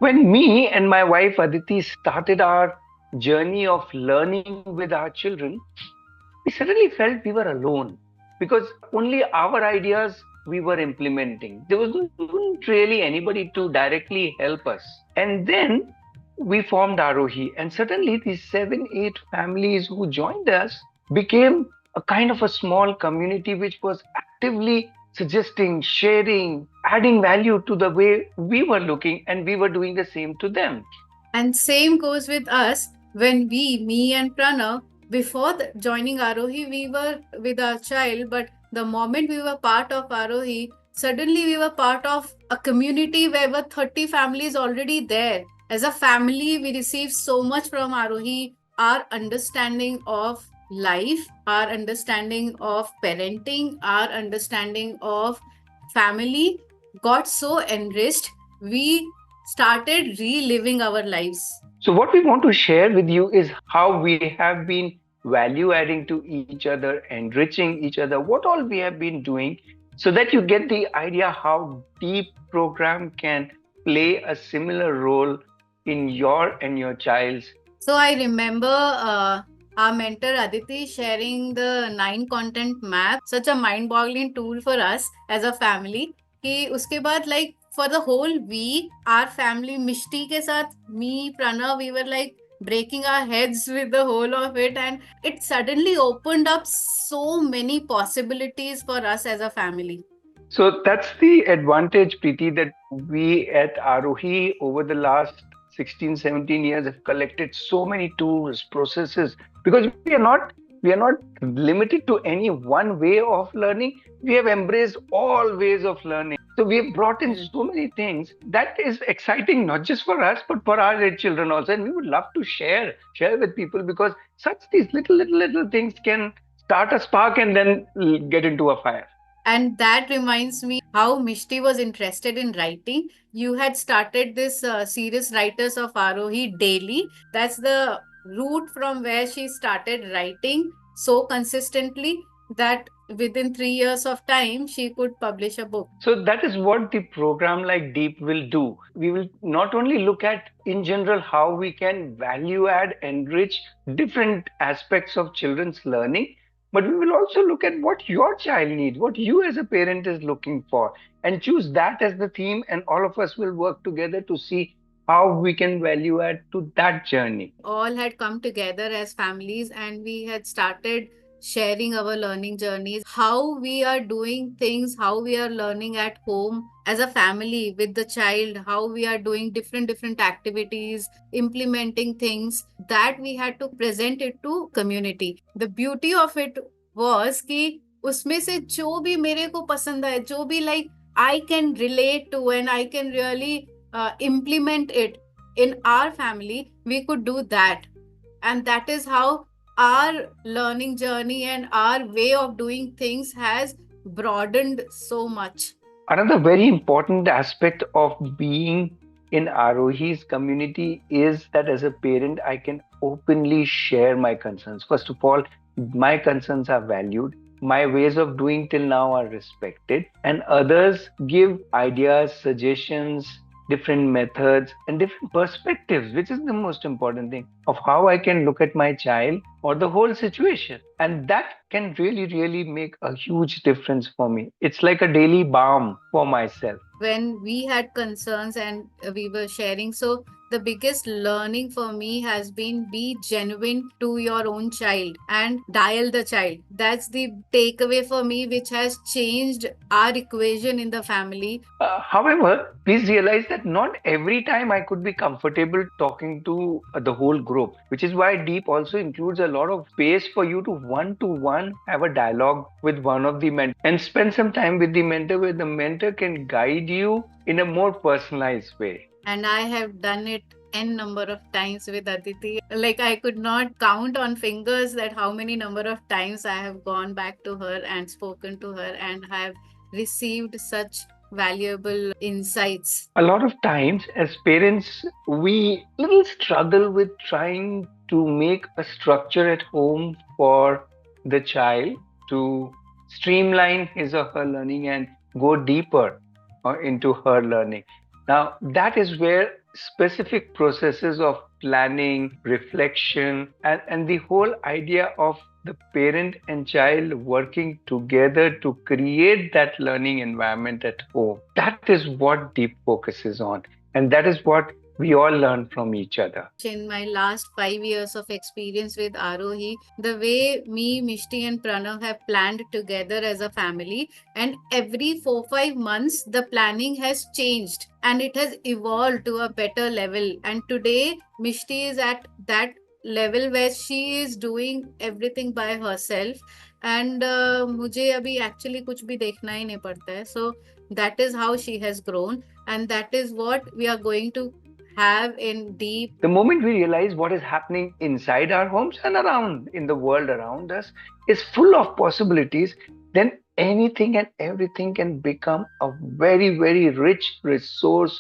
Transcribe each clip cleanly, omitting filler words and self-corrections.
When me and my wife Aditi started our journey of learning with our children, we suddenly felt we were alone because only our ideas we were implementing. There wasn't really anybody to directly help us. And then we formed Arohi, and suddenly these 7, 8 families who joined us became a kind of a small community which was actively suggesting, sharing, adding value to the way we were looking, and we were doing the same to them. And same goes with us when me and Pranav, before joining Aarohi, we were with our child, but the moment we were part of Aarohi, suddenly we were part of a community where were 30 families already there. As a family, we received so much from Aarohi, our understanding of life, our understanding of parenting, our understanding of family got so enriched. We started reliving our lives. So, what we want to share with you is how we have been value adding to each other, enriching each other, what all we have been doing, so that you get the idea how deep program can play a similar role in your and your child's. So I remember our mentor Aditi sharing the 9 content map, such a mind-boggling tool for us as a family. कि उसके बाद like for the whole week, our family Mishti के साथ me Pranav we were like breaking our heads with the whole of it, and it suddenly opened up so many possibilities for us as a family. So that's the advantage, Preeti, that we at Arohi over the last 16, 17 years have collected so many tools, processes, because we are not limited to any one way of learning. We have embraced all ways of learning. So we have brought in so many things that is exciting, not just for us, but for our children also. And we would love to share with people because such these little things can start a spark and then get into a fire. And that reminds me how Mishti was interested in writing. You had started this series Writers of Aarohi daily. That's the route from where she started writing so consistently that within 3 years of time, she could publish a book. So that is what the program like Deep will do. We will not only look at in general how we can value add, enrich different aspects of children's learning, but we will also look at what your child needs, what you as a parent is looking for, and choose that as the theme, and all of us will work together to see how we can value add to that journey. All had come together as families and we had started sharing our learning journeys, how we are doing things, how we are learning at home as a family with the child, how we are doing different activities, implementing things that we had to present it to community. The beauty of it was कि उसमें से जो भी मेरे को पसंद है, जो भी like I can relate to and I can really implement it in our family, we could do that. And that is how our learning journey and our way of doing things has broadened so much. Another very important aspect of being in Arohi's community is that as a parent, I can openly share my concerns. First of all, my concerns are valued. My ways of doing till now are respected, and others give ideas, suggestions, different methods, and different perspectives, which is the most important thing of how I can look at my child or the whole situation. And that can really make a huge difference for me. It's like a daily balm for myself. When we had concerns and we were sharing, so the biggest learning for me has been be genuine to your own child and dial the child. That's the takeaway for me, which has changed our equation in the family. However, please realize that not every time I could be comfortable talking to the whole group, which is why Deep also includes a lot of space for you to one have a dialogue with one of the mentors and spend some time with the mentor where the mentor can guide you in a more personalized way. And I have done it n number of times with Aditi. Like I could not count on fingers that how many number of times I have gone back to her and spoken to her and have received such valuable insights. A lot of times as parents we little struggle with trying to make a structure at home for the child to streamline his or her learning and go deeper into her learning. Now that is where specific processes of planning, reflection, and the whole idea of the parent and child working together to create that learning environment at home. That is what deep focuses on, and that is what we all learn from each other. In my last 5 years of experience with Aarohi, the way me, Mishti, and Pranav have planned together as a family, and every 4 5 months, the planning has changed and it has evolved to a better level. And today, Mishti is at that level where she is doing everything by herself. And मुझे अभी actually कुछ भी देखना ही नहीं पड़ता है. So that is how she has grown, and that is what we are going to have in deep. The moment we realize what is happening inside our homes and around in the world around us is full of possibilities, then anything and everything can become a very, very rich resource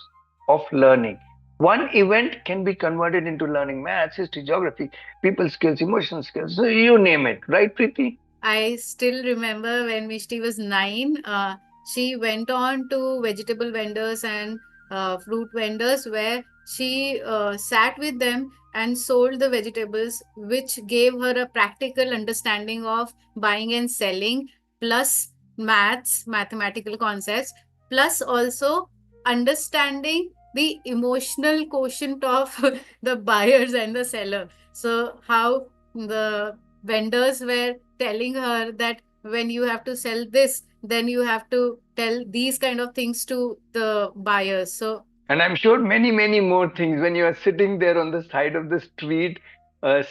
of learning. One event can be converted into learning maths, history, geography, people skills, emotional skills, so you name it, right, Preeti? I still remember when Mishti was 9, she went on to vegetable vendors and fruit vendors where she sat with them and sold the vegetables, which gave her a practical understanding of buying and selling, plus maths, mathematical concepts, plus also understanding the emotional quotient of the buyers and the seller. So, how the vendors were telling her that when you have to sell this, then you have to tell these kind of things to the buyers. So And I'm sure many, many more things when you are sitting there on the side of the street,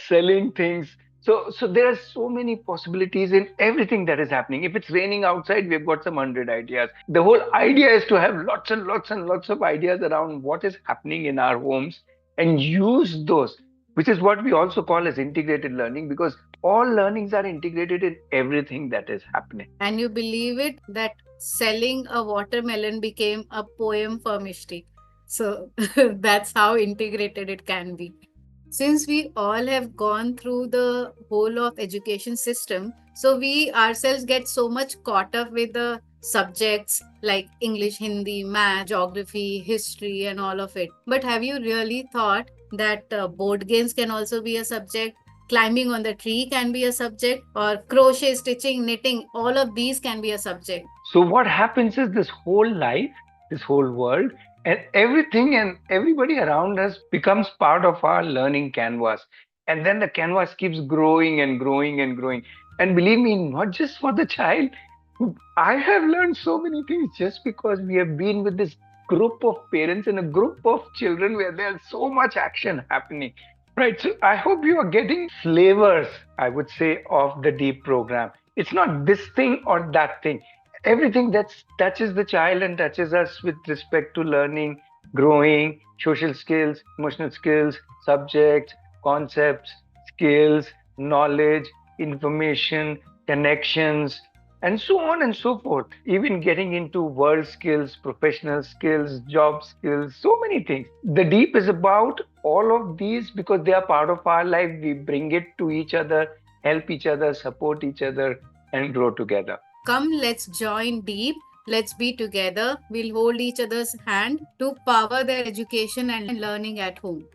selling things. So there are so many possibilities in everything that is happening. If it's raining outside, we've got some 100 ideas. The whole idea is to have lots and lots and lots of ideas around what is happening in our homes and use those, which is what we also call as integrated learning, because all learnings are integrated in everything that is happening. and you believe it that selling a watermelon became a poem for Mishti. So that's how integrated it can be. Since we all have gone through the whole of education system, so we ourselves get so much caught up with the subjects like English, Hindi, math, geography, history, and all of it. But have you really thought that board games can also be a subject? Climbing on the tree can be a subject, or crochet, stitching, knitting, all of these can be a subject. So what happens is this whole life, this whole world, and everything and everybody around us becomes part of our learning canvas. And then the canvas keeps growing and growing and growing. And believe me, not just for the child, I have learned so many things just because we have been with this group of parents and a group of children where there's so much action happening. Right. So I hope you are getting flavors, I would say, of the deep program. It's not this thing or that thing. Everything that touches the child and touches us with respect to learning, growing, social skills, emotional skills, subjects, concepts, skills, knowledge, information, connections, and so on and so forth. Even getting into world skills, professional skills, job skills, so many things. The deep is about all of these because they are part of our life. We bring it to each other, help each other, support each other, and grow together. Come, let's join deep. Let's be together. We'll hold each other's hand to power their education and learning at home.